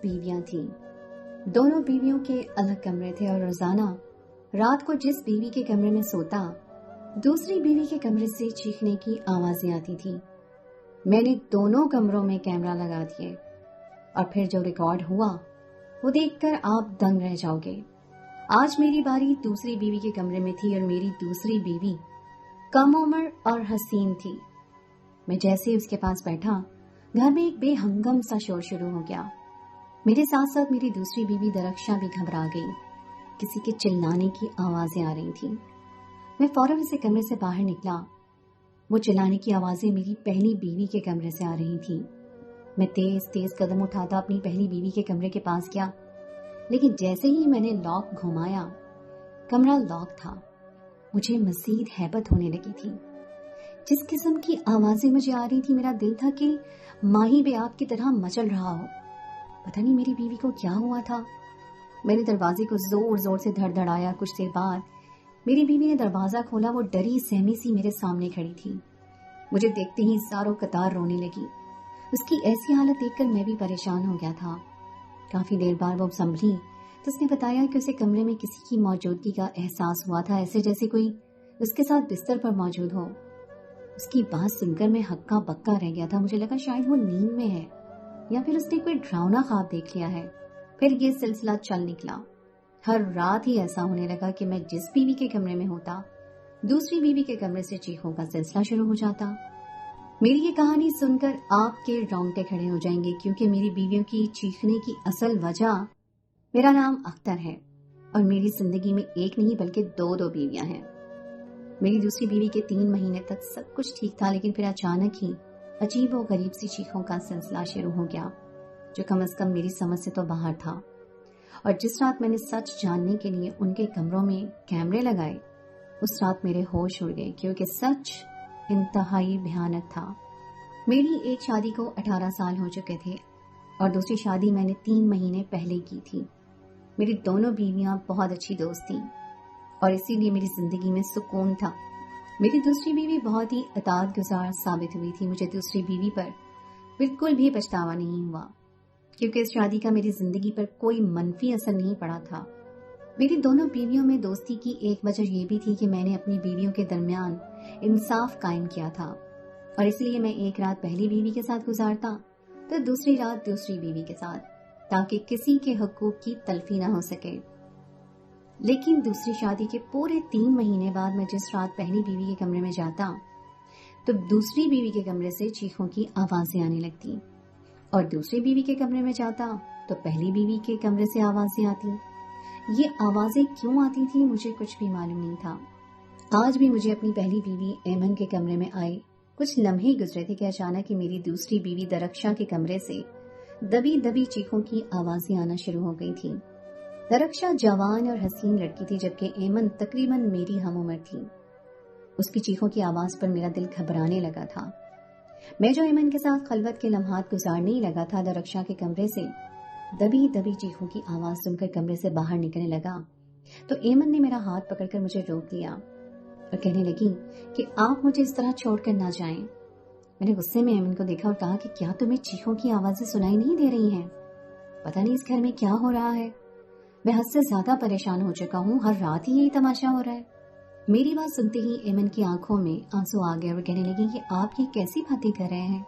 बीवियां थीं। दोनों बीवियों के अलग कमरे थे और रोजाना रात को जिस बीवी के कमरे में सोता, दूसरी बीवी के कमरे से चीखने की आवाजें आती थी। मैंने दोनों कमरों में कैमरा लगा दिए और फिर जो रिकॉर्ड हुआ वो देखकर आप दंग रह जाओगे। आज मेरी बारी दूसरी बीवी के कमरे में थी और मेरी दूसरी बीवी कम उम्र और हसीन थी। मैं जैसे ही उसके पास बैठा, घर में एक बेहंगम सा शोर शुरू हो गया। मेरे साथ साथ मेरी दूसरी बीवी दरक्षा भी घबरा गई। किसी के चिल्लाने की आवाजें आ रही थी। मैं फौरन उसे कमरे से बाहर निकला। वो चिल्लाने की आवाजें मेरी पहली बीवी के कमरे से आ रही थी। मैं तेज तेज कदम उठाता अपनी पहली बीवी के कमरे के पास गया, लेकिन जैसे ही मैंने लॉक घुमाया, कमरा लॉक था। मुझे मजीद हैबत होने लगी थी। जिस किस्म की आवाजें मुझे आ रही थी, मेरा दिल था कि माही बेआब की तरह मचल रहा हो। पता नहीं मेरी बीवी को क्या हुआ था। मैंने दरवाजे को जोर जोर से धड़धड़ाया। कुछ देर बाद मेरी बीवी ने दरवाजा खोला। वो डरी सहमी सी मेरे सामने खड़ी थी। मुझे देखते ही सारों कतार रोने लगी। उसकी ऐसी हालत देखकर मैं भी परेशान हो गया था। काफी देर बाद वो संभली तो उसने बताया कि उसे कमरे में किसी की मौजूदगी का एहसास हुआ था, ऐसे जैसे कोई उसके साथ बिस्तर पर मौजूद हो। उसकी बात सुनकर मैं हक्का बक्का रह गया था। मुझे लगा शायद वो नींद में है या फिर उसने कोई डरावना ख्वाब देख लिया है। फिर ये सिलसिला चल निकला। हर रात ही ऐसा होने लगा कि मैं जिस बीवी के कमरे में होता, दूसरी बीवी के कमरे से चीखों का सिलसिला शुरू हो जाता। मेरी ये कहानी सुनकर आपके रोंगटे खड़े हो जाएंगे, क्योंकि मेरी बीवियों की चीखने की असल वजह मेरा नाम अख्तर है और मेरी जिंदगी में एक नहीं बल्कि दो बीवियां हैं। मेरी दूसरी बीवी के 3 महीने तक सब कुछ ठीक था, लेकिन फिर अचानक ही अजीब और गरीब सी चीखों का सिलसिला शुरू हो गया, जो कम से कम मेरी समझ से तो बाहर था। और जिस रात मैंने सच जानने के लिए उनके कमरों में कैमरे लगाए, उस रात मेरे होश उड़ गए, क्योंकि सच इंतहाई भयानक था। मेरी एक शादी को 18 साल हो चुके थे और दूसरी शादी मैंने 3 महीने पहले की थी। मेरी दोनों बीवियां बहुत अच्छी दोस्त थीं और इसीलिए मेरी जिंदगी में सुकून था। मेरी दूसरी बीवी बहुत ही अताअत गुजार साबित हुई थी। मुझे दूसरी बीवी पर बिल्कुल भी पछतावा नहीं हुआ, क्योंकि इस शादी का मेरी जिंदगी पर कोई मनफी असर नहीं पड़ा था। मेरी दोनों बीवियों में दोस्ती की एक वजह यह भी थी कि मैंने अपनी बीवियों के दरमियान इंसाफ कायम किया था और इसलिए मैं एक रात पहली बीवी के साथ गुजारता तो दूसरी रात दूसरी बीवी के साथ, ताकि किसी के हुकूक की तलफी ना हो सके। लेकिन दूसरी शादी के पूरे 3 महीने बाद मैं जिस रात पहली बीवी के कमरे में जाता तो दूसरी बीवी के कमरे से चीखों की आवाजें आने लगती, और दूसरी बीवी के कमरे में जाता तो पहली बीवी के कमरे से आवाजें आती। ये आवाजें क्यों आती थी मुझे कुछ भी मालूम नहीं था। आज भी मुझे अपनी पहली बीवी ऐमन के कमरे में आए कुछ लम्हे गुजरे थे कि अचानक ही मेरी दूसरी बीवी दरक्षा के कमरे से दबी दबी चीखों की आवाजें आना शुरू हो गई थी। दरक्षा जवान और हसीन लड़की थी, जबकि ऐमन तकरीबन मेरी हम उम्र थी। उसकी चीखों की आवाज पर मेरा दिल घबराने लगा था। मैं जो ऐमन के साथ खलवत के लम्हात गुजारने ही लगा था, दरक्षा के कमरे से दबी दबी चीखों की आवाज सुनकर कमरे से बाहर निकलने लगा तो ऐमन ने मेरा हाथ पकड़कर मुझे रोक दिया और कहने लगी कि आप मुझे इस तरह छोड़कर ना जाएं। मैंने गुस्से में ऐमन को देखा और कहा कि क्या तुम्हें चीखों की आवाजें सुनाई नहीं दे रही हैं? पता नहीं इस घर में क्या हो रहा है। मैं हद से ज्यादा परेशान हो चुका हूँ। हर रात ही यही तमाशा हो रहा है। मेरी बात सुनते ही ऐमन की आंखों में आंसू आ गए और कहने लगी कि आप ये कैसी बातें कर रहे हैं?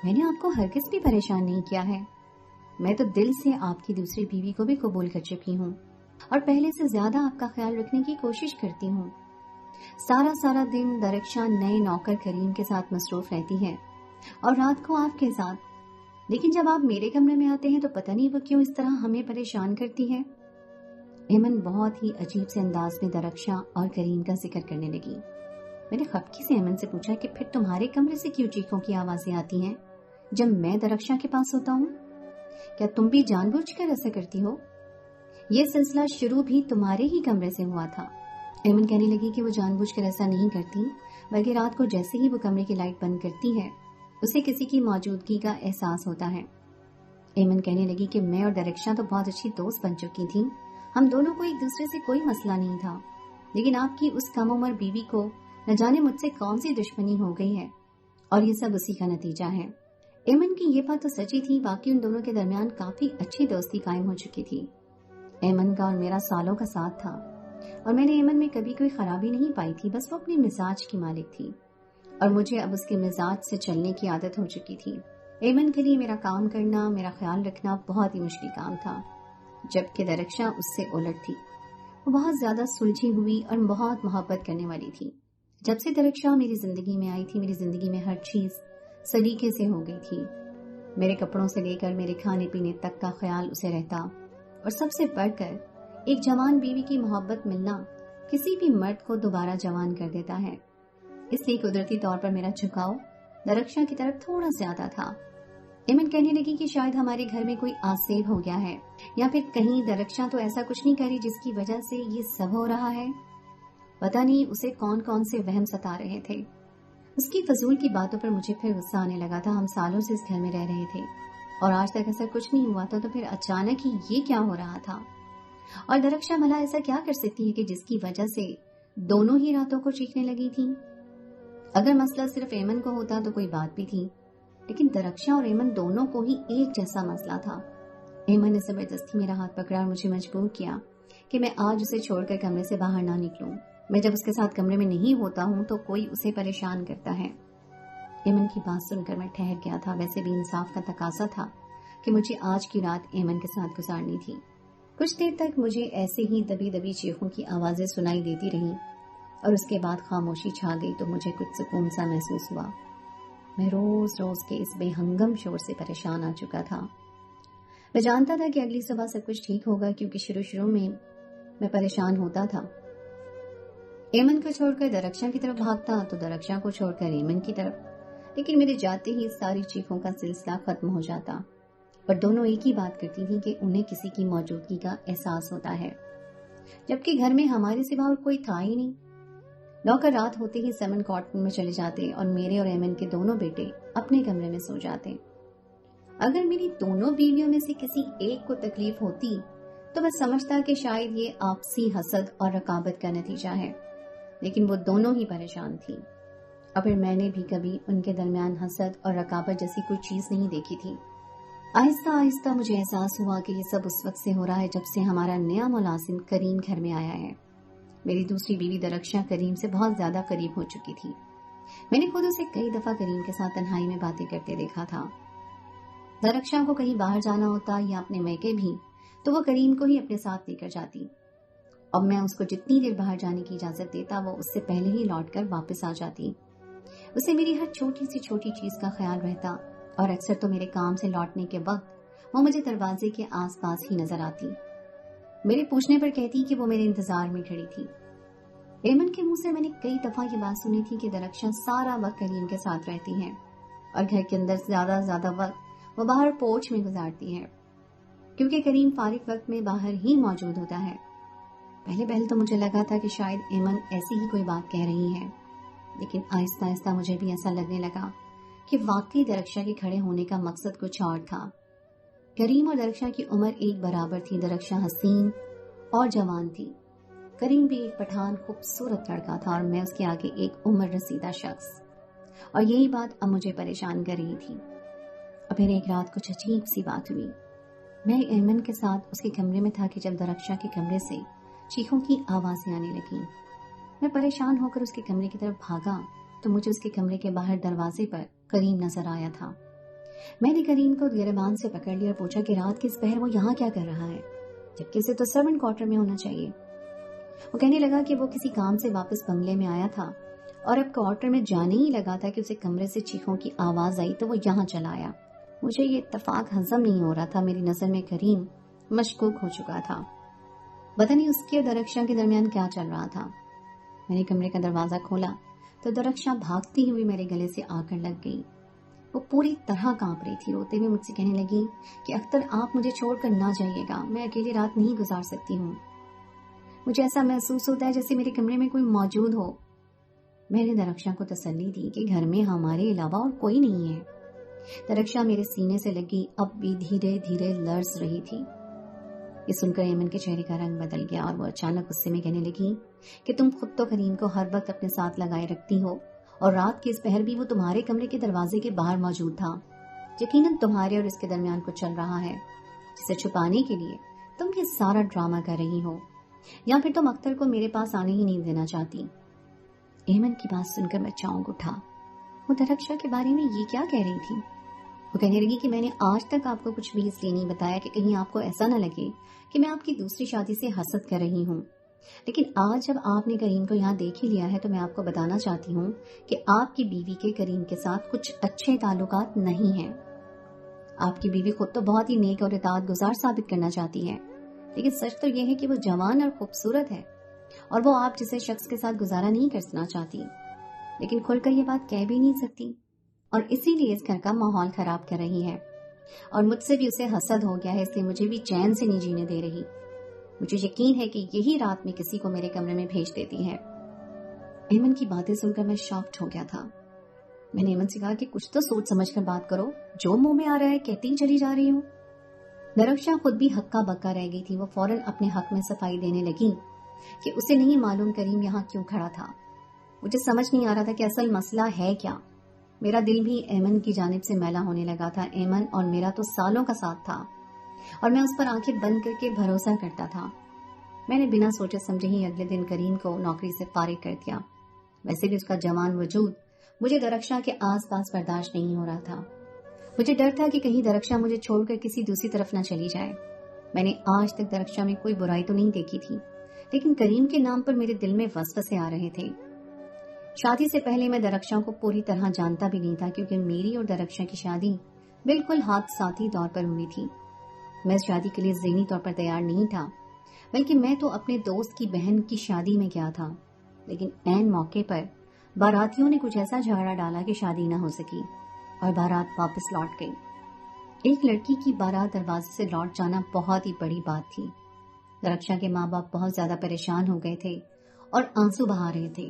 मैंने आपको हरगिज भी परेशान नहीं किया है। मैं तो दिल से आपकी दूसरी बीवी को भी कबूल कर चुकी हूँ और पहले से ज्यादा आपका ख्याल रखने की कोशिश करती हूँ। सारा दिन दरक्षा नए नौकर करीम के साथ मसरूफ रहती है और रात को आपके साथ, लेकिन जब आप मेरे कमरे में आते हैं तो पता नहीं वो क्यों इस तरह हमें परेशान करती है। ऐमन बहुत ही अजीब से अंदाज में दरक्षा और करीम का जिक्र करने लगी। मैंने खफकी से ऐमन से पूछा कि फिर तुम्हारे कमरे से क्यों चीखों की आवाजें आती हैं जब मैं दरक्षा के पास होता हूँ? क्या तुम भी जानबूझकर ऐसा करती हो? ये सिलसिला शुरू भी तुम्हारे ही कमरे से हुआ था। ऐमन कहने लगी कि वो जानबूझकर ऐसा नहीं करती, बल्कि रात को जैसे ही वो कमरे की लाइट बंद करती है उसे किसी की मौजूदगी का एहसास होता है। ऐमन कहने लगी कि मैं और दरक्षा तो बहुत अच्छी दोस्त बन चुकी थी। हम दोनों को एक दूसरे से कोई मसला नहीं था, लेकिन आपकी उस कम उम्र बीवी को न जाने मुझसे कौन सी दुश्मनी हो गई है और ये सब उसी का नतीजा है। ایمن کی یہ بات تو سچی تھی، باقی ان دونوں کے درمیان کافی اچھی دوستی قائم ہو چکی تھی۔ ایمن کا اور میرا سالوں کا ساتھ تھا اور میں نے ایمن میں کبھی کوئی خرابی نہیں پائی تھی، بس وہ اپنے مزاج کی مالک تھی اور مجھے اب اس کے مزاج سے چلنے کی عادت ہو چکی تھی۔ ایمن کے لیے میرا کام کرنا، میرا خیال رکھنا بہت ہی مشکل کام تھا، جبکہ درخشاں اس سے الٹ تھی۔ وہ بہت زیادہ سلجھی ہوئی اور بہت محبت کرنے والی تھی۔ جب سے درخشاں میری زندگی میں آئی تھی، میری زندگی میں ہر چیز سلیقے سے ہو گئی تھی۔ میرے کپڑوں سے لے کر میرے کھانے پینے تک کا خیال اسے رہتا، اور سب سے بڑھ کر ایک جوان بیوی کی محبت ملنا کسی بھی مرد کو دوبارہ جوان کر دیتا ہے۔ اس لیے قدرتی طور پر میرا جھکاؤ درخشاں کی طرف تھوڑا زیادہ تھا۔ ایمن کہنے لگی کہ شاید ہمارے گھر میں کوئی آسیب ہو گیا ہے، یا پھر کہیں درخشاں تو ایسا کچھ نہیں کری جس کی وجہ سے یہ سب ہو رہا ہے۔ پتہ نہیں اسے کون کون سے وہم ستا رہے تھے۔ اس کی فضول کی باتوں پر مجھے پھر غصہ آنے لگا تھا۔ ہم سالوں سے اس گھر میں رہ رہے تھے اور آج تک ایسا کچھ نہیں ہوا تھا، تو پھر اچانک ہی یہ کیا ہو رہا تھا؟ اور درخشاں بھلا ایسا کیا کر سکتی ہے کہ جس کی وجہ سے دونوں ہی راتوں کو چیخنے لگی تھی؟ اگر مسئلہ صرف ایمن کو ہوتا تو کوئی بات بھی تھی، لیکن درخشاں اور ایمن دونوں کو ہی ایک جیسا مسئلہ تھا۔ ایمن نے زبردستی میرا ہاتھ پکڑا اور مجھے مجبور کیا کہ میں آج اسے چھوڑ کر کمرے سے باہر نہ نکلوں۔ میں جب اس کے ساتھ کمرے میں نہیں ہوتا ہوں تو کوئی اسے پریشان کرتا ہے۔ ایمن کی بات سن کر میں ٹھہر گیا تھا۔ ویسے بھی انصاف کا تقاضا تھا کہ مجھے آج کی رات ایمن کے ساتھ گزارنی تھی۔ کچھ دیر تک مجھے ایسے ہی دبی دبی چیخوں کی آوازیں سنائی دیتی رہیں اور اس کے بعد خاموشی چھا گئی تو مجھے کچھ سکون سا محسوس ہوا۔ میں روز روز کے اس بے ہنگم شور سے پریشان آ چکا تھا۔ میں جانتا تھا کہ اگلی صبح سب کچھ ٹھیک ہوگا، کیونکہ شروع میں پریشان ہوتا تھا۔ ایمن کو چھوڑ کر درخشاں کی طرف بھاگتا تو درخشاں کو چھوڑ کر ایمن کی طرف، لیکن میرے جاتے ہی ساری چیخوں کا سلسلہ ختم ہو جاتا اور دونوں ایک ہی بات کرتی تھی کہ انہیں کسی کی موجودگی کا احساس ہوتا ہے، جبکہ گھر میں ہمارے سوا اور کوئی تھا ہی نہیں۔ نوکر رات ہوتے ہی سیمن کارٹن میں چلے جاتے اور میرے اور ایمن کے دونوں بیٹے اپنے کمرے میں سو جاتے۔ اگر میری دونوں بیویوں میں سے کسی ایک کو تکلیف ہوتی تو میں سمجھتا کہ شاید یہ آپسی حسد اور رقابت کا نتیجہ ہے، لیکن وہ دونوں ہی پریشان تھی، اور پھر میں نے بھی کبھی ان کے درمیان حسد اور رقابت جیسی کوئی چیز نہیں دیکھی تھی۔ آہستہ آہستہ مجھے احساس ہوا کہ یہ سب اس وقت سے ہو رہا ہے جب سے ہمارا نیا ملازم کریم گھر میں آیا ہے۔ میری دوسری بیوی درخشاں کریم سے بہت زیادہ قریب ہو چکی تھی۔ میں نے خود اسے کئی دفعہ کریم کے ساتھ تنہائی میں باتیں کرتے دیکھا تھا۔ درخشاں کو کہیں باہر جانا ہوتا یا اپنے میکے بھی تو وہ کریم کو ہی اپنے ساتھ لے کر جاتی، اور میں اس کو جتنی دیر باہر جانے کی اجازت دیتا وہ اس سے پہلے ہی لوٹ کر واپس آ جاتی۔ اسے میری ہر چھوٹی سی چھوٹی چیز کا خیال رہتا، اور اکثر تو میرے کام سے لوٹنے کے وقت وہ مجھے دروازے کے آس پاس ہی نظر آتی۔ میرے پوچھنے پر کہتی کہ وہ میرے انتظار میں کھڑی تھی۔ ایمن کے منہ سے میں نے کئی دفعہ یہ بات سنی تھی کہ درخشاں سارا وقت کریم کے ساتھ رہتی ہے اور گھر کے اندر زیادہ وقت وہ باہر پورچ میں گزارتی ہے، کیونکہ کریم فارغ وقت میں باہر ہی موجود ہوتا ہے۔ پہلے تو مجھے لگا تھا کہ شاید ایمن ایسی ہی کوئی بات کہہ رہی ہے، لیکن آہستہ آہستہ مجھے بھی ایسا لگنے لگا کہ واقعی درخشاں کے کھڑے ہونے کا مقصد کچھ اور تھا۔ کریم اور درخشاں کی عمر ایک برابر تھی۔ درخشاں حسین اور جوان تھی، کریم بھی ایک پٹھان خوبصورت لڑکا تھا، اور میں اس کے آگے ایک عمر رسیدہ شخص، اور یہی بات اب مجھے پریشان کر رہی تھی۔ اور پھر ایک رات کچھ عجیب سی بات ہوئی۔ میں ایمن کے ساتھ اس کے کمرے میں تھا کہ جب درخشاں کے کمرے سے چیخوں کی آوازیں آنے لگیں۔ میں پریشان ہو کر اس کے کمرے کی طرف بھاگا تو مجھے اس کے کمرے کے باہر دروازے پر کریم نظر آیا تھا۔ میں نے کریم کو گریبان سے پکڑ لیا اور پوچھا کہ رات کے اس پہر وہ یہاں کیا کر رہا ہے، جبکہ اسے تو سرونٹ کوارٹر میں ہونا چاہیے۔ وہ کہنے لگا کہ وہ کسی کام سے واپس بنگلے میں آیا تھا اور اب کوارٹر میں جانے ہی لگا تھا کہ اسے کمرے سے چیخوں کی آواز آئی تو وہ یہاں چلا آیا۔ مجھے یہ اتفاق ہضم نہیں ہو رہا تھا۔ میری نظر میں کریم مشکوک ہو چکا تھا۔ پتہ نہیں اس کے اور درخشاں کے درمیان کیا چل رہا تھا۔ میں نے کمرے کا دروازہ کھولا تو درخشاں بھاگتی ہوئی میرے گلے سے آ کر لگ گئی۔ وہ پوری طرح کانپ رہی تھی۔ روتے ہوئے مجھ سے کہنے لگی کہ اختر آپ مجھے چھوڑ کر نہ جائیے گا، میں اکیلی رات نہیں گزار سکتی ہوں۔ مجھے ایسا محسوس ہوتا ہے جیسے میرے کمرے میں کوئی موجود ہو۔ میں نے درخشاں کو تسلی دی کہ گھر میں ہمارے علاوہ اور کوئی نہیں ہے۔ درخشاں میرے سینے سے لگی اب بھی دھیرے دھیرے لرز رہی تھی۔ یہ سن کر ایمن کے چہرے کا رنگ بدل گیا اور وہ اچانک غصے میں کہنے لگی کہ تم خود تو کریم کو ہر وقت اپنے ساتھ لگائے رکھتی ہو، اور رات کے اس پہر بھی وہ تمہارے کمرے کے دروازے کے باہر موجود تھا۔ यकीनन तुम्हारे और इसके दरमियान कुछ चल रहा है जिसे छुपाने के लिए तुम ये सारा ड्रामा कर रही हो, या फिर तुम अख्तर को मेरे पास आने ही नहीं देना चाहती। एमन की बात सुनकर मैं चौंक उठा। वो दरक्षा के बारे में ये क्या कह रही थी? वो कहने लगी कि मैंने आज तक आपको कुछ भी इसलिए नहीं बताया कि कहीं आपको ऐसा न लगे कि मैं आपकी दूसरी शादी से हसद कर रही हूँ, लेकिन आज जब आपने करीम को यहाँ देख ही लिया है तो मैं आपको बताना चाहती हूँ कि आपकी बीवी के करीम के साथ कुछ अच्छे ताल्लुकात नहीं हैं। आपकी बीवी खुद तो बहुत ही नेक और इताअत गुजार साबित करना चाहती है, लेकिन सच तो यह है कि वो जवान और खूबसूरत है और वो आप जैसे शख्स के साथ गुजारा नहीं करना चाहती, लेकिन खुलकर ये बात कह भी नहीं सकती और इसीलिए इस घर का माहौल खराब कर रही है। और मुझसे भी उसे हसद हो गया है, इसलिए मुझे भी चैन से नहीं जीने दे रही। मुझे यकीन है कि यही रात में किसी को मेरे कमरे में भेज देती है। एमन की बातें सुनकर मैं शॉक्ड हो गया था। मैंने एमन से कहा कि कुछ तो सोच समझ कर बात करो, जो मुंह में आ रहा है कहती ही चली जा रही हूँ। दरक्षा खुद भी हक्का बक्का रह गई थी। वो फौरन अपने हक में सफाई देने लगी कि उसे नहीं मालूम करीम यहाँ क्यों खड़ा था। मुझे समझ नहीं आ रहा था कि असल मसला है क्या। मेरा दिल भी एमन की जानिब से मैला होने लगा था। एमन और मेरा तो सालों का साथ था और मैं उस पर आंखें बंद करके भरोसा करता था। मैंने बिना सोचे समझे ही अगले दिन करीम को नौकरी से फारिग कर दिया। वैसे भी उसका जवान वजूद मुझे दरक्षा के आसपास बर्दाश्त नहीं हो रहा था। मुझे डर था कि कहीं दरक्षा मुझे छोड़कर किसी दूसरी तरफ न चली जाए। मैंने आज तक दरक्षा में कोई बुराई तो नहीं देखी थी, लेकिन करीम के नाम पर मेरे दिल में वसवसे आ रहे थे। शादी से पहले मैं दरक्षा को पूरी तरह जानता भी नहीं था, क्योंकि मेरी और दरक्षा की शादी बिल्कुल हादसाती तौर पर हुई थी। मैं इस शादी के लिए ज़हनी तौर पर तैयार नहीं था, बल्कि मैं तो अपने दोस्त की बहन की शादी में गया था। लेकिन ऐन मौके पर बारातियों ने कुछ ऐसा झगड़ा डाला कि शादी न हो सकी और बारात वापस लौट गई। एक लड़की की बारात दरवाजे से लौट जाना बहुत ही बड़ी बात थी। दरक्षा के माँ बाप बहुत ज्यादा परेशान हो गए थे और आंसू बहा रहे थे।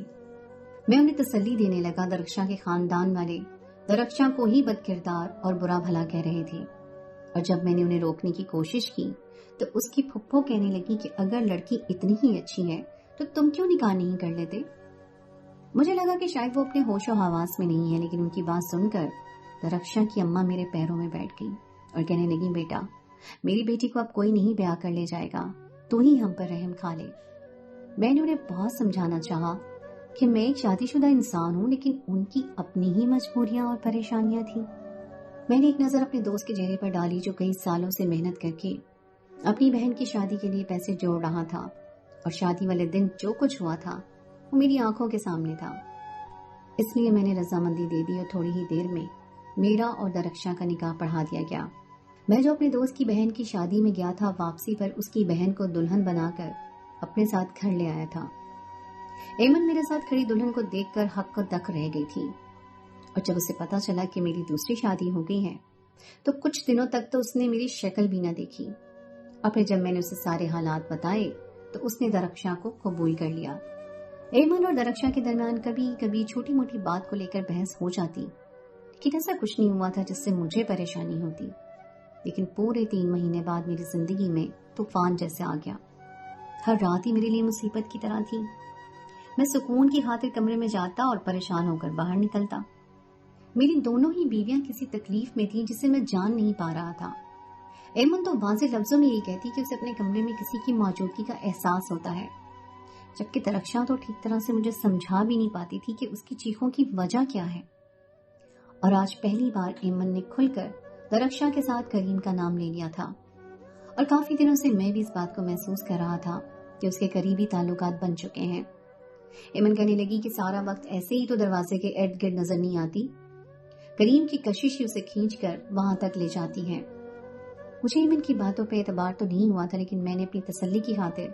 मैं उन्हें तसल्ली देने लगा। दरक्षा के खानदान वाले दरक्षा को ही बदकिरदार और बुरा भला कह रहे थे, और जब मैंने उन्हें रोकने की कोशिश की तो उसकी फुप्पो कहने लगी कि अगर लड़की इतनी ही अच्छी है तो तुम क्यों निकाह नहीं कर लेते। मुझे लगा कि शायद वो अपने होशो हवास में नहीं है, लेकिन उनकी बात सुनकर दरक्षा की अम्मा मेरे पैरों में बैठ गई और कहने लगी, बेटा, मेरी बेटी को अब कोई नहीं ब्याह कर ले जाएगा, तू ही हम पर रहम खा ले। मैंने उन्हें बहुत समझाना चाहा कि मैं एक शादीशुदा इंसान हूँ, लेकिन उनकी अपनी ही मजबूरियां और परेशानियां थी। मैंने एक नजर अपने दोस्त के चेहरे पर डाली, जो कई सालों से मेहनत करके अपनी बहन की शादी के लिए पैसे जोड़ रहा था, और शादी वाले दिन जो कुछ हुआ था वो मेरी आंखों के सामने था। इसलिए मैंने रजामंदी दे दी और थोड़ी ही देर में मेरा और दरक्षा का निकाह पढ़ा दिया गया। मैं जो अपने दोस्त की बहन की शादी में गया था, वापसी पर उसकी बहन को दुल्हन बनाकर अपने साथ घर ले आया था। एमन मेरे साथ खड़ी दुल्हन को देखकर हक दक रह गई थी, और जब उसे पता चला कि मेरी दूसरी शादी हो गई है तो कुछ दिनों तक तो उसने मेरी शक्ल भी न देखी। और फिर जब मैंने उसे सारे हालात बताए तो उसने दरक्षा को कबूल कर लिया। एमन और दरक्षा के दरमियान कभी कभी छोटी मोटी बात को लेकर बहस हो जाती, लेकिन ऐसा कुछ नहीं हुआ था जिससे मुझे परेशानी होती। लेकिन पूरे 3 महीने बाद मेरी जिंदगी में तूफान जैसे आ गया। हर रात ही मेरे लिए मुसीबत की तरह थी। मैं सुकून की खातिर कमरे में जाता और परेशान होकर बाहर निकलता। मेरी दोनों ही बीवियां किसी तकलीफ में थी जिसे मैं जान नहीं पा रहा था। एमन तो वाज़ेह लफ्जों में यही कहती कि उसे अपने कमरे में किसी की मौजूदगी का एहसास होता है, जबकि दरक्षा तो ठीक तरह से मुझे समझा भी नहीं पाती थी कि उसकी चीखों की वजह क्या है। और आज पहली बार एमन ने खुलकर दरक्षा के साथ करीम का नाम ले लिया था, और काफी दिनों से मैं भी इस बात को महसूस कर रहा था कि उसके करीबी ताल्लुकात बन चुके हैं। एमन कहने लगी कि सारा वक्त ऐसे ही तो दरवाजे के इर्द गिर्द नजर नहीं आती, करीम की कशिश ही उसे खींचकर वहां तक ले जाती है। मुझे एमन की बातों पे एतबार तो नहीं हुआ था, लेकिन मैंने अपनी तसल्ली की खातिर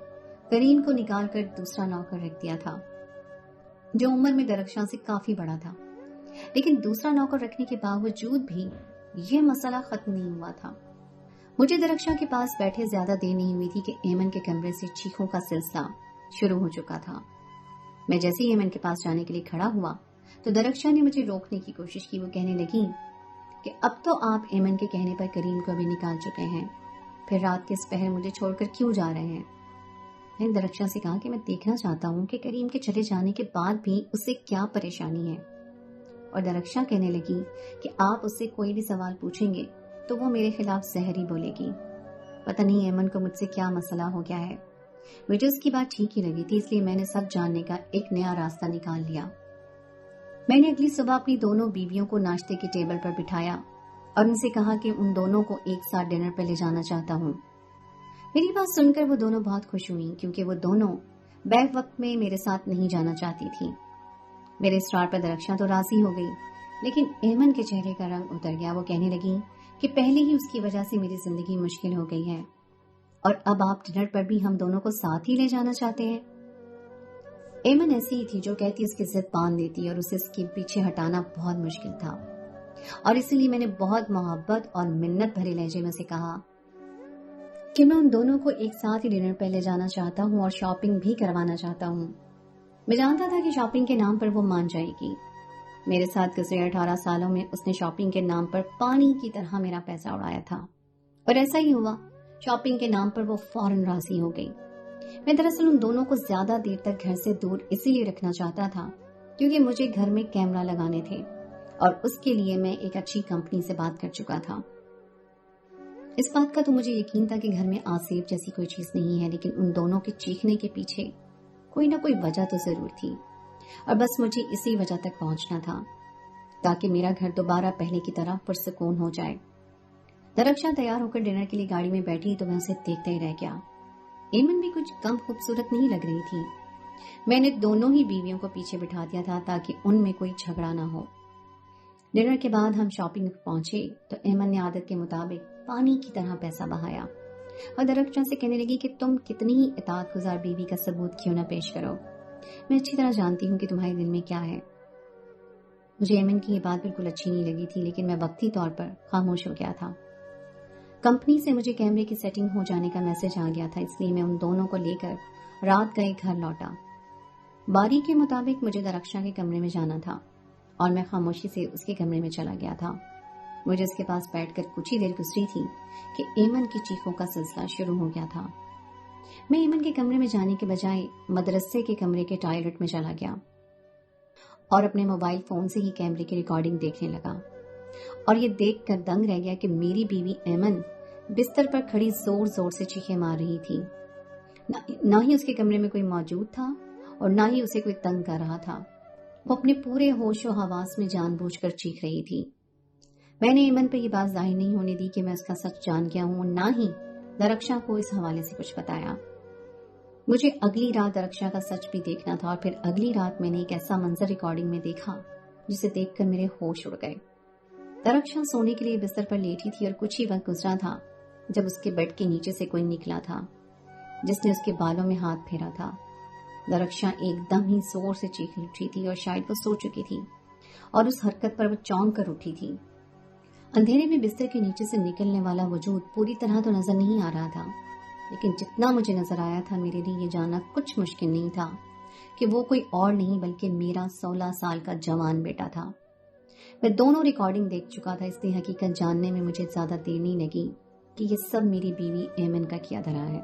करीम को निकाल कर दूसरा नौकर रख दिया था, जो उम्र में दरक्षा से काफी बड़ा था। लेकिन दूसरा नौकर रखने के बावजूद भी यह मसला खत्म नहीं हुआ था। मुझे दरक्षा के पास बैठे ज्यादा देर नहीं हुई थी कि एमन के कमरे से चीखों का सिलसिला शुरू हो चुका था। मैं जैसे ही एमन के पास जाने के लिए खड़ा हुआ तो दरक्षा ने मुझे रोकने की कोशिश की। वो कहने लगी कि अब तो आप एमन के कहने पर करीम को भी निकाल चुके हैं, फिर रात के इस पहर मुझे छोड़कर क्यों जा रहे हैं। मैंने दरक्षा से कहा कि मैं देखना चाहता हूँ कि करीम के चले जाने के बाद भी उसे क्या परेशानी है। اور درخشاں کہنے لگی کہ آپ اس سے کوئی بھی سوال پوچھیں گے تو وہ میرے خلاف زہر ہی بولے گی. پتہ نہیں ایمن کو مجھ سے کیا مسئلہ ہو گیا ہے. مجھے اس کی بات ٹھیک ہی لگی تھی، اس لیے میں نے سب جاننے کا ایک نیا راستہ نکال لیا. میں نے اگلی صبح اپنی دونوں بیویوں کو ناشتے کے ٹیبل پر بٹھایا اور ان سے کہا کہ ان دونوں کو ایک ساتھ ڈنر پہ لے جانا چاہتا ہوں. میری بات سن کر وہ دونوں بہت خوش ہوئی کیونکہ وہ دونوں بیک وقت میں میرے ساتھ نہیں جانا چاہتی تھی. میرے اصرار پر درخشاں تو راضی ہو گئی، لیکن ایمن کے چہرے کا رنگ اتر گیا. وہ کہنے لگی کہ پہلے ہی اس کی وجہ سے میری زندگی مشکل ہو گئی ہے اور اب آپ ڈنر پر بھی ہم دونوں کو ساتھ ہی لے جانا چاہتے ہیں. ایمن ایسی ہی تھی جو کہتی اس کی ضد باندھ دیتی اور اسے اس کے پیچھے ہٹانا بہت مشکل تھا، اور اسی لیے میں نے بہت محبت اور منت بھرے لہجے میں سے کہا کہ میں ان دونوں کو ایک ساتھ ہی ڈنر پہ لے جانا چاہتا ہوں اور شاپنگ بھی کروانا چاہتا ہوں. میں جانتا تھا کہ شاپنگ کے نام پر وہ مان جائے گی. میرے ساتھ گزرے 18 سالوں میں اس نے شاپنگ کے نام پر پانی کی طرح میرا پیسہ اڑایا تھا، اور ایسا ہی ہوا. شاپنگ کے نام پر وہ فوراً راضی ہو گئی. میں دراصل ان دونوں کو زیادہ دیر تک گھر سے دور اسی لیے رکھنا چاہتا تھا کیونکہ مجھے گھر میں کیمرہ لگانے تھے اور اس کے لیے میں ایک اچھی کمپنی سے بات کر چکا تھا. اس بات کا تو مجھے یقین تھا کہ گھر میں آصف جیسی کوئی چیز نہیں ہے، لیکن ان دونوں کے چیخنے کے پیچھے کوئی نہ کوئی وجہ تو ضرور تھی، اور بس مجھے اسی وجہ تک پہنچنا تھا تاکہ میرا گھر دوبارہ پہلے کی طرح پرسکون ہو جائے. درخشاں تیار ہو کر ڈنر کے لیے گاڑی میں بیٹھی تو میں اسے دیکھتا ہی رہ گیا. ایمن بھی کچھ کم خوبصورت نہیں لگ رہی تھی. میں نے دونوں ہی بیویوں کو پیچھے بٹھا دیا تھا تاکہ ان میں کوئی جھگڑا نہ ہو. ڈنر کے بعد ہم شاپنگ پہنچے تو ایمن نے عادت کے مطابق پانی کی طرح پیسہ بہایا اور درخشاں سے کہنے لگی کہ تم کتنی ہی اطاعت گزار بیوی کا ثبوت کیوں نہ پیش کرو، میں اچھی طرح جانتی ہوں کہ تمہارے دل میں کیا ہے. مجھے ایمن کی یہ بات بالکل اچھی نہیں لگی تھی، لیکن میں وقتی طور پر خاموش ہو گیا تھا. کمپنی سے مجھے کیمرے کی سیٹنگ ہو جانے کا میسج آ گیا تھا، اس لیے میں ان دونوں کو لے کر رات گئے گھر لوٹا. باری کے مطابق مجھے درخشاں کے کمرے میں جانا تھا اور میں خاموشی سے اس کے کمرے میں چلا گیا تھا. مجھے اس کے پاس بیٹھ کر کچھ ہی دیر گزری تھی کہ ایمن کی چیخوں کا سلسلہ شروع ہو گیا تھا. میں ایمن کے کمرے میں جانے کے بجائے مدرسے کے کمرے کے ٹوائلٹ میں چلا گیا اور اپنے موبائل فون سے ہی کیمرے کی ریکارڈنگ دیکھنے لگا، اور یہ دیکھ کر دنگ رہ گیا کہ میری بیوی ایمن بستر پر کھڑی زور زور سے چیخیں مار رہی تھی. نہ ہی اس کے کمرے میں کوئی موجود تھا اور نہ ہی اسے کوئی تنگ کر رہا تھا. وہ اپنے پورے ہوش و حواس میں جان بوجھ کر چیخ رہی تھی. میں نے ایمن پہ یہ بات ظاہر نہیں ہونے دی کہ میں اس کا سچ جان گیا ہوں، نہ ہی درخشاں کو اس حوالے سے کچھ بتایا. مجھے اگلی رات درخشاں کا سچ بھی دیکھنا تھا، اور پھر اگلی رات میں نے ایک ایسا منظر ریکارڈنگ میں دیکھا جسے دیکھ کر میرے ہوش اڑ گئے. درخشاں سونے کے لیے بستر پر لیٹی تھی اور کچھ ہی وقت گزرا تھا جب اس کے بیڈ کے نیچے سے کوئی نکلا تھا جس نے اس کے بالوں میں ہاتھ پھیرا تھا. درخشاں ایک دم ہی زور سے چیخ اٹھی تھی اور شاید وہ سو چکی تھی، اور اس حرکت پر وہ چونک کر اٹھی تھی. اندھیرے میں بستر کے نیچے سے نکلنے والا وجود پوری طرح تو نظر نہیں آ رہا تھا، لیکن جتنا مجھے نظر آیا تھا میرے لیے یہ جاننا کچھ مشکل نہیں تھا کہ وہ کوئی اور نہیں بلکہ میرا 16 سال کا جوان بیٹا تھا. میں دونوں ریکارڈنگ دیکھ چکا تھا، اس لیے حقیقت جاننے میں مجھے زیادہ دیر نہیں لگی کہ یہ سب میری بیوی ایمن کا کیا دھرا ہے،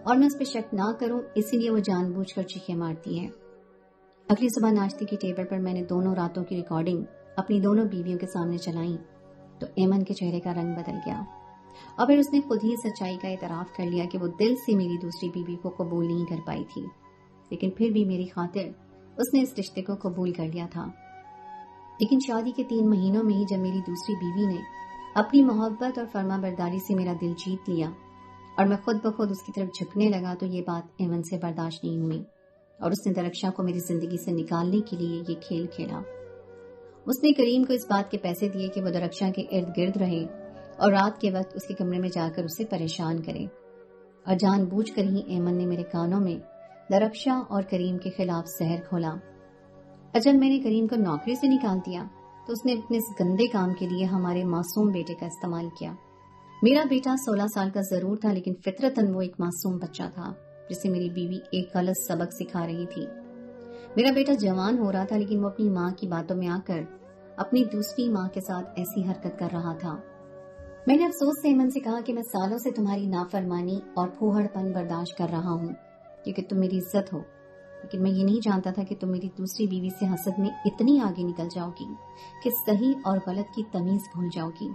اور میں اس پہ شک نہ کروں اسی لیے وہ جان بوجھ کر چیخیں مارتی ہے. اگلی صبح ناشتے کی ٹیبل پر میں نے دونوں راتوں کی ریکارڈنگ اپنی دونوں بیویوں کے سامنے چلائی تو ایمن کے چہرے کا رنگ بدل گیا، اور پھر اس نے خود ہی سچائی کا اعتراف کر لیا کہ وہ دل سے میری دوسری بیوی کو قبول نہیں کر پائی تھی، لیکن پھر بھی میری خاطر اس نے اس رشتے کو قبول کر لیا تھا. لیکن شادی کے 3 مہینوں میں ہی جب میری دوسری بیوی نے اپنی محبت اور فرما برداری سے میرا دل جیت لیا اور میں خود بخود اس کی طرف جھکنے لگا تو یہ بات ایمن سے برداشت نہیں ہوئی، اور اس نے درخشاں کو میری زندگی سے نکالنے کے لیے یہ کھیل کھیلا. اس نے کریم کو اس بات کے پیسے دیے کہ وہ درخشاں کے ارد گرد رہے اور رات کے وقت اس کے کمرے میں جا کر اسے پریشان کرے، اور جان بوجھ کر ہی ایمن نے میرے کانوں میں درخشاں اور کریم کے خلاف زہر کھولا. اور جب میں نے کریم کو نوکری سے نکال دیا تو اس نے اپنے اس گندے کام کے لیے ہمارے معصوم بیٹے کا استعمال کیا. میرا بیٹا 16 سال کا ضرور تھا، لیکن فطرتاً وہ ایک معصوم بچہ تھا جسے میری بیوی ایک غلط سبق سکھا رہی تھی. میرا بیٹا جوان ہو رہا تھا، لیکن وہ اپنی ماں کی باتوں میں آ کر اپنی دوسری ماں کے ساتھ ایسی حرکت کر رہا تھا. میں نے افسوس سے ایمن سے کہا کہ میں سالوں سے تمہاری نافرمانی اور پھوہڑ پن برداشت کر رہا ہوں کیونکہ تم میری عزت ہو، लेकिन मैं ये नहीं जानता था कि तुम मेरी दूसरी बीवी से हसद में इतनी आगे निकल जाओगी कि सही और गलत की तमीज भूल जाओगी।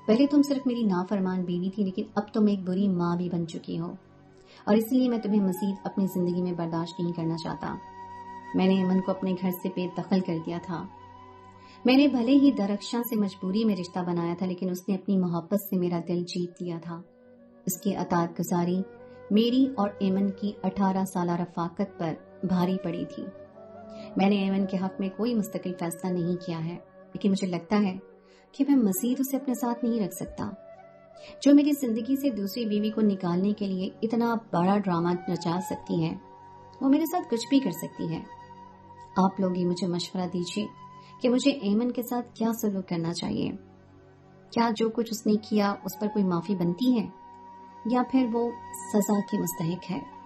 पहले तुम सिर्फ मेरी नाफरमान बीवी थी, लेकिन अब तुम एक बुरी माँ भी बन चुकी हो, और इसलिए मैं तुम्हें मजीद अपनी जिंदगी में बर्दाश्त नहीं करना चाहता। मैंने ऐमन को अपने घर से बेदखल कर दिया था। मैंने भले ही दरख्शां से मजबूरी में रिश्ता बनाया था, लेकिन उसने अपनी मोहब्बत से मेरा दिल जीत लिया था। उसकी अताअत गुजारी मेरी और ऐमन की 18 साल रफाकत पर भारी पड़ी थी। मैंने ऐमन के हक में कोई मुस्तकिल फैसला नहीं किया है, लेकिन मुझे लगता है कि मैं मजीद उसे अपने साथ नहीं रख सकता। जो मेरी जिंदगी से दूसरी बीवी को निकालने के लिए इतना बड़ा ड्रामा रचा सकती है, वो मेरे साथ कुछ भी कर सकती है। आप लोग ही मुझे मशवरा दीजिए कि मुझे ऐमन के साथ क्या सलूक करना चाहिए। क्या जो कुछ उसने किया उस पर कोई माफी बनती है, या फिर वो सजा की मुस्तहिक है?